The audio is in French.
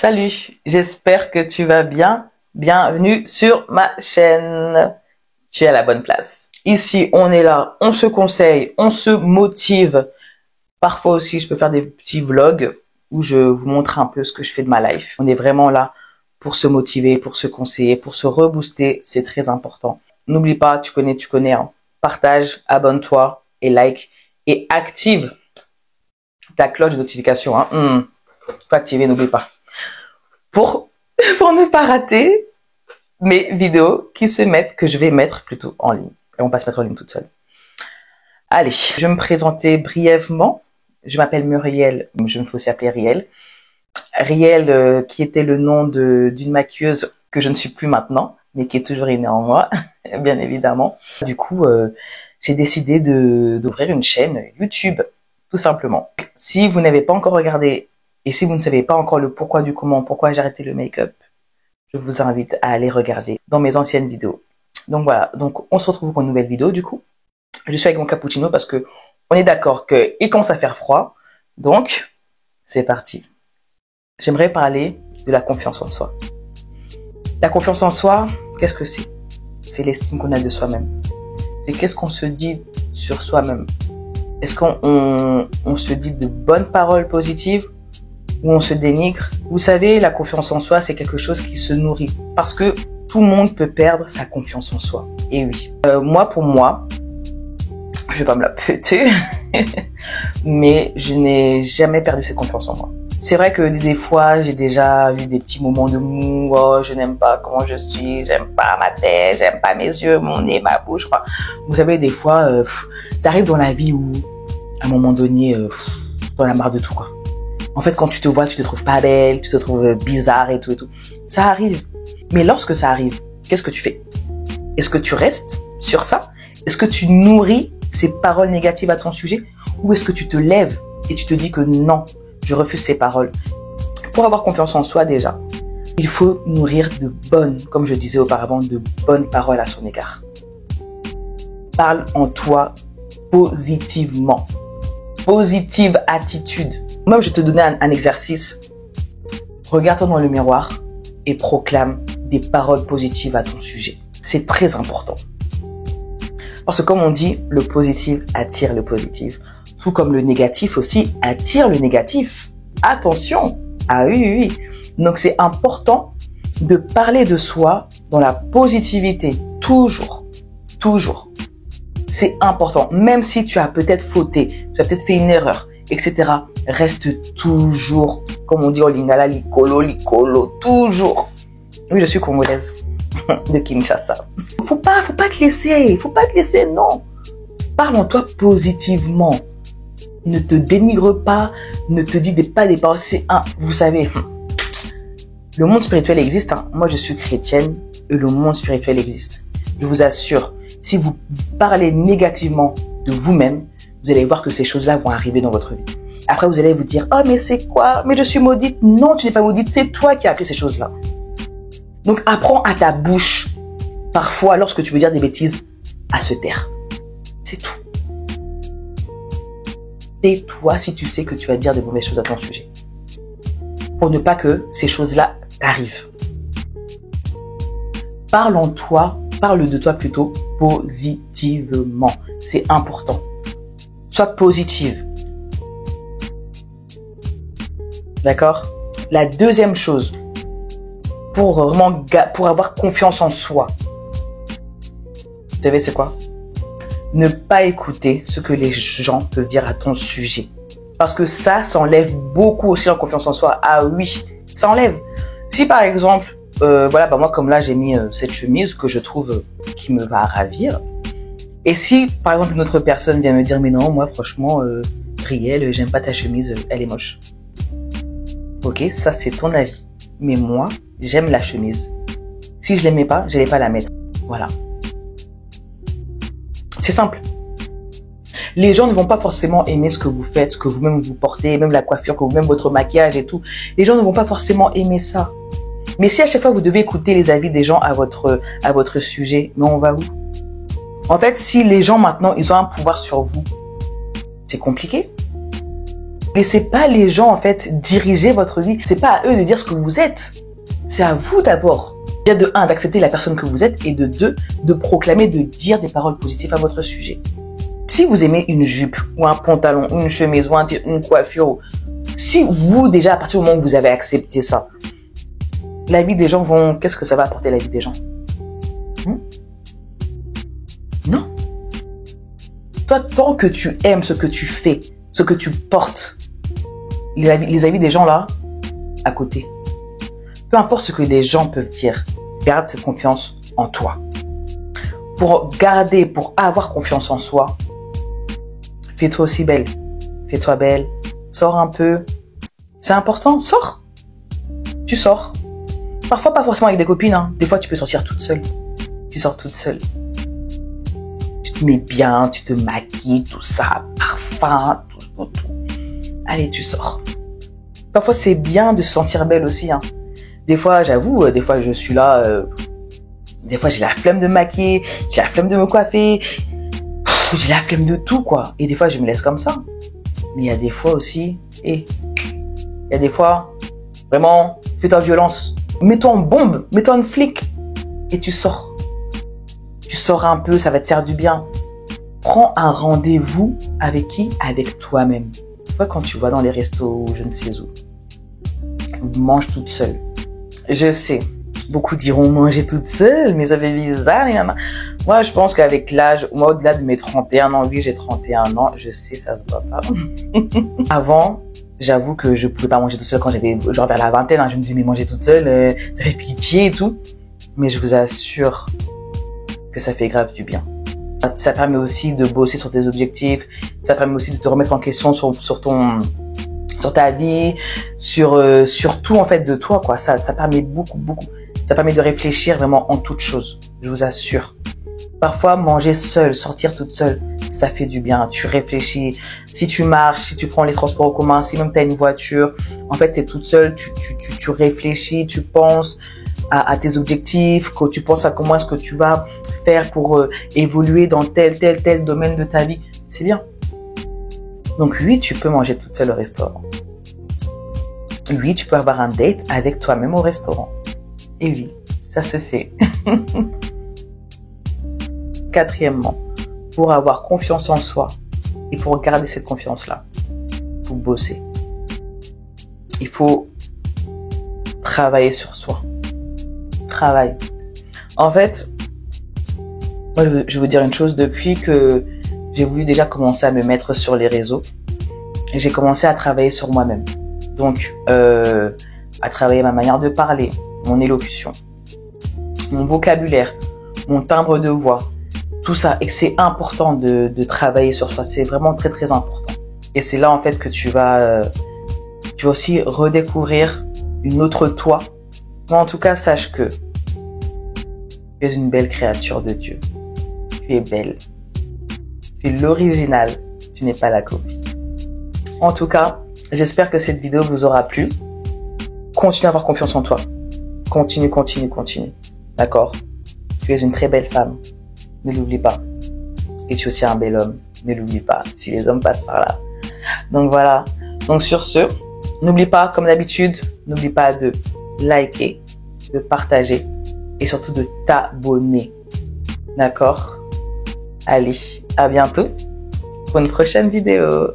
Salut, j'espère que tu vas bien. Bienvenue sur ma chaîne. Tu es à la bonne place. Ici, on est là, on se conseille, on se motive. Parfois aussi, je peux faire des petits vlogs où je vous montre un peu ce que je fais de ma life. On est vraiment là pour se motiver, pour se conseiller, pour se rebooster. C'est très important. N'oublie pas, tu connais. Hein. Partage, abonne-toi et like et active ta cloche de notification. Hein. Faut activer, n'oublie pas. Pour ne pas rater mes vidéos que je vais mettre plutôt en ligne. Elles vont pas se mettre en ligne toutes seules. Allez, je vais me présenter brièvement. Je m'appelle Muriel, je me fais aussi appeler Riel. Riel, qui était le nom d'une maquilleuse que je ne suis plus maintenant, mais qui est toujours innée en moi, bien évidemment. Du coup, j'ai décidé d'ouvrir une chaîne YouTube, tout simplement. Si vous n'avez pas encore regardé et si vous ne savez pas encore le pourquoi du comment, pourquoi j'ai arrêté le make-up, je vous invite à aller regarder dans mes anciennes vidéos. Donc voilà, donc on se retrouve pour une nouvelle vidéo du coup. Je suis avec mon cappuccino parce que on est d'accord qu'il commence à faire froid. Donc, c'est parti. J'aimerais parler de la confiance en soi. La confiance en soi, qu'est-ce que c'est? C'est l'estime qu'on a de soi-même. C'est qu'est-ce qu'on se dit sur soi-même. Est-ce qu'on se dit de bonnes paroles positives ou on se dénigre? Vous savez, la confiance en soi, c'est quelque chose qui se nourrit. Parce que tout le monde peut perdre sa confiance en soi. Et oui. Pour moi, je vais pas me la péter, mais je n'ai jamais perdu cette confiance en moi. C'est vrai que des fois, j'ai déjà eu des petits moments de mou, oh, je n'aime pas comment je suis, j'aime pas ma tête, j'aime pas mes yeux, mon nez, ma bouche, quoi. Vous savez, des fois, ça arrive dans la vie où, à un moment donné, t'en as marre de tout, quoi. En fait, quand tu te vois, tu te trouves pas belle, tu te trouves bizarre et tout et tout. Ça arrive. Mais lorsque ça arrive, qu'est-ce que tu fais? Est-ce que tu restes sur ça? Est-ce que tu nourris ces paroles négatives à ton sujet? Ou est-ce que tu te lèves et tu te dis que non, je refuse ces paroles? Pour avoir confiance en soi déjà, il faut nourrir de bonnes, comme je disais auparavant, de bonnes paroles à son égard. Parle en toi positivement. Positive attitude. Moi, je vais te donner un exercice. Regarde-toi dans le miroir et proclame des paroles positives à ton sujet. C'est très important. Parce que comme on dit, le positif attire le positif. Tout comme le négatif aussi attire le négatif. Attention! Ah oui. Donc c'est important de parler de soi dans la positivité. Toujours. C'est important. Même si tu as peut-être fauté, tu as peut-être fait une erreur, etc. Reste toujours, comme on dit au lingala, likolo, toujours. Oui, je suis congolaise de Kinshasa. Faut pas te laisser, non. Parle en toi positivement. Ne te dénigre pas, ne te dis pas des paroles. Vous savez, le monde spirituel existe. Hein. Moi, je suis chrétienne et le monde spirituel existe. Je vous assure, si vous parlez négativement de vous-même, vous allez voir que ces choses-là vont arriver dans votre vie. Après, vous allez vous dire, oh, mais c'est quoi? Mais je suis maudite. Non, tu n'es pas maudite. C'est toi qui as appris ces choses-là. Donc, apprends à ta bouche, parfois, lorsque tu veux dire des bêtises, à se taire. C'est tout. Tais-toi si tu sais que tu vas dire des mauvaises choses à ton sujet. Pour ne pas que ces choses-là t'arrivent. Parle de toi plutôt positivement. C'est important. Sois positive. D'accord? La deuxième chose, pour avoir confiance en soi, vous savez c'est quoi? Ne pas écouter ce que les gens peuvent dire à ton sujet. Parce que ça enlève beaucoup aussi en confiance en soi. Ah oui, ça enlève. Si par exemple, moi comme là j'ai mis cette chemise que je trouve qui me va ravir. Et si par exemple une autre personne vient me dire mais non, moi franchement, Riel, j'aime pas ta chemise, elle est moche. Ok, ça c'est ton avis. Mais moi, j'aime la chemise. Si je l'aimais pas, j'allais pas la mettre. Voilà. C'est simple. Les gens ne vont pas forcément aimer ce que vous faites, ce que vous-même vous portez, même la coiffure, même votre maquillage et tout. Les gens ne vont pas forcément aimer ça. Mais si à chaque fois vous devez écouter les avis des gens à votre sujet, mais on va où? En fait, si les gens maintenant, ils ont un pouvoir sur vous, c'est compliqué. Laissez pas les gens, en fait, diriger votre vie. C'est pas à eux de dire ce que vous êtes. C'est à vous d'abord. Il y a de 1, d'accepter la personne que vous êtes et de 2, de proclamer, de dire des paroles positives à votre sujet. Si vous aimez une jupe ou un pantalon ou une chemise ou une coiffure, si vous, déjà, à partir du moment où vous avez accepté ça, la vie des gens vont... Qu'est-ce que ça va apporter la vie des gens? Non. Toi, tant que tu aimes ce que tu fais, ce que tu portes, les avis des gens là, à côté. Peu importe ce que les gens peuvent dire, garde cette confiance en toi. Pour avoir confiance en soi, fais-toi aussi belle. Fais-toi belle. Sors un peu. C'est important. Sors. Tu sors. Parfois, pas forcément avec des copines. Hein. Des fois, tu peux sortir toute seule. Tu sors toute seule. Tu te mets bien, tu te maquilles, tout ça, parfum, tout. Allez, tu sors. Parfois, c'est bien de se sentir belle aussi. Hein. Des fois, j'avoue, des fois, je suis là... Des fois, j'ai la flemme de me maquiller, j'ai la flemme de me coiffer, j'ai la flemme de tout, quoi. Et des fois, je me laisse comme ça. Mais il y a des fois aussi, il y a des fois, vraiment, fais-toi violence. Mets-toi en bombe, mets-toi en flic. Et tu sors. Tu sors un peu, ça va te faire du bien. Prends un rendez-vous avec qui? Avec toi-même. Tu vois, quand tu vas dans les restos, je ne sais où, mange toute seule. Je sais. Beaucoup diront manger toute seule, mais ça fait bizarre. Moi, je pense qu'avec l'âge, moi, au-delà de mes 31 ans, oui, j'ai 31 ans, je sais, ça se voit pas. Avant, j'avoue que je pouvais pas manger toute seule quand j'avais, genre vers la vingtaine, hein, je me disais, mais manger toute seule, ça fait pitié et tout. Mais je vous assure que ça fait grave du bien. Ça permet aussi de bosser sur tes objectifs, ça permet aussi de te remettre en question sur ta vie, sur tout, en fait, de toi, quoi. Ça permet beaucoup. Ça permet de réfléchir vraiment en toute chose, je vous assure. Parfois, manger seule, sortir toute seule, ça fait du bien. Tu réfléchis. Si tu marches, si tu prends les transports en commun, si même tu as une voiture, en fait, tu es toute seule, tu réfléchis, tu penses à tes objectifs, que tu penses à comment est-ce que tu vas faire pour évoluer dans tel domaine de ta vie. C'est bien. Donc oui, tu peux manger toute seule au restaurant. Oui, tu peux avoir un date avec toi-même au restaurant. Et oui, ça se fait. Quatrièmement, pour avoir confiance en soi et pour garder cette confiance-là, il faut bosser. Il faut travailler sur soi. Travail. En fait, moi, je veux dire une chose. Depuis que j'ai voulu déjà commencer à me mettre sur les réseaux, j'ai commencé à travailler sur moi-même. Donc, à travailler ma manière de parler, mon élocution, mon vocabulaire, mon timbre de voix, tout ça. Et que c'est important de travailler sur soi. C'est vraiment très, très important. Et c'est là, en fait, que tu vas aussi redécouvrir une autre toi. Mais en tout cas, sache que tu es une belle créature de Dieu. Tu es belle. Tu es l'original. Tu n'es pas la copie. En tout cas, j'espère que cette vidéo vous aura plu. Continue à avoir confiance en toi. Continue. D'accord? Tu es une très belle femme. Ne l'oublie pas. Et tu es aussi un bel homme. Ne l'oublie pas. Si les hommes passent par là. Donc voilà. Donc sur ce, n'oublie pas, comme d'habitude, n'oublie pas de liker, de partager et surtout de t'abonner. D'accord? Allez, à bientôt pour une prochaine vidéo.